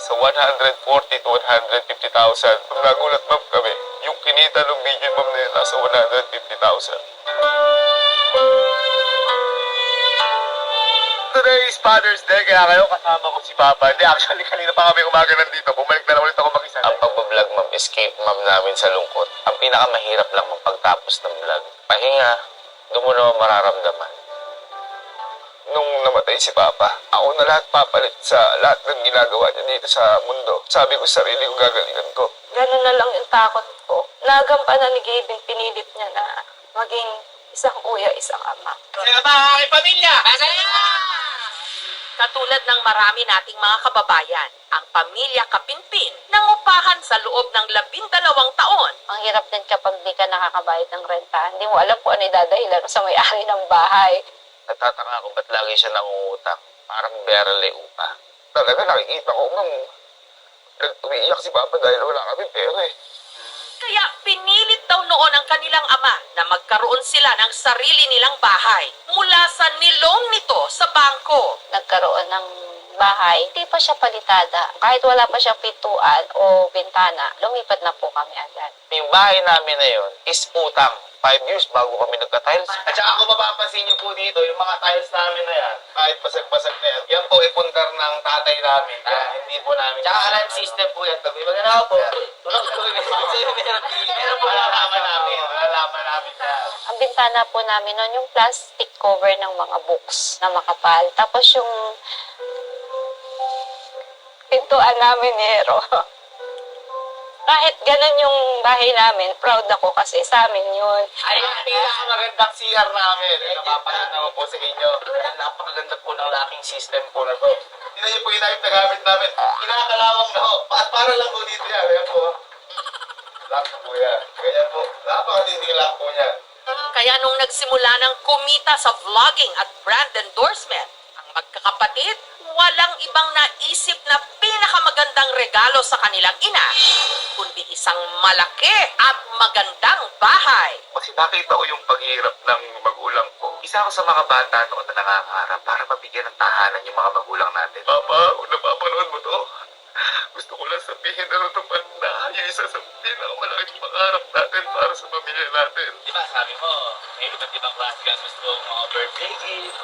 Sa 140 to 150,000. Nagulat ma'am kami. Yung kinita ng video ma'am na yun, nasa 150,000. Today is Father's Day, kaya kayo kasama ko si Papa. Hindi, actually, kanina pa kami umaga nandito. Bumalik na lang ulit ako mag-isa. Ang pagbablog, ma'am, escape, ma'am, namin sa lungkot. Ang pinakamahirap lang, ma'am, pagtapos ng vlog. Pahinga, doon mo naman mararamdaman. Nung namatay si Papa, ako na lahat papalit sa lahat ng ginagawa niya dito sa mundo. Sabi ko sa sarili ko, gagalingan ko. Ganun na lang yung takot ko. Nagampanan ni Gavin, pinilit niya na maging isang kuya, isang ama. Saya ba ang aking pamilya? Katulad ng marami nating mga kababayan, ang pamilya Kapinpin nangupahan sa loob ng 12 taon. Ang hirap din kapag di ka nakakabayad ng renta. Hindi mo alam kung ano yung dadahilan sa may-ari ng bahay. Natataka ako ba't lagi siya nangungutang. Parang barrel upa. Talaga nakikita ko, ma'am, umiiyak si Papa dahil wala kami pera eh. Kaya pinilit daw noon ang kanilang ama na magkaroon sila ng sarili nilang bahay mula sa nilong nito sa bangko. Nagkaroon ng bahay, hindi pa siya palitada. Kahit wala pa siyang pintuan o bintana, lumipat na po kami agad. Yung bahay namin na yun is utang. 5 years bago kami nagka-tiles. At saka kung mapapansin niyo po dito, yung mga tiles namin na yan, Kahit basag-basag na yan. yan po ay pundar ng tatay namin. Kaya hindi po namin. Tsaka alarm system po yan. Pag may magana po, tunog po. Meron po nalalaman namin. Nalalaman namin yan. Ang bintana po namin noon, yung plastic cover ng mga books na makapal. Tapos yung pintuan namin, Nero. Kahit ganun yung bahay namin, proud ako kasi sa amin yun. Ay, ang pinakamagandang CR namin. Napapakita ko po sa inyo. Napakaganda po ng locking system po na to. Tingnan niyo po yung knife na gamit namin. Kinakalawang na ho. At para lang po dito yan. Ayan po. Lock po yan. Ganyan po. Napakatinding lock po yan. Kaya nung nagsimula ng kumita sa vlogging at brand endorsement, ang magkakapatid, walang ibang naisip na pinakamagandang regalo sa kanilang ina, kundi isang malaki at magandang bahay. Kasi nakita ko yung paghirap ng magulang ko. Isa ako sa mga bata noon na nangangarap para mabigyan ng tahanan yung mga magulang natin. Papa, kung napapanood mo to, gusto ko lang sabihin na natupad na yung isa sa pinakamalaking pangarap natin para sa pamilya natin. Di ba sabi mo, may iba't ibang klase kang gusto mga birthday gift.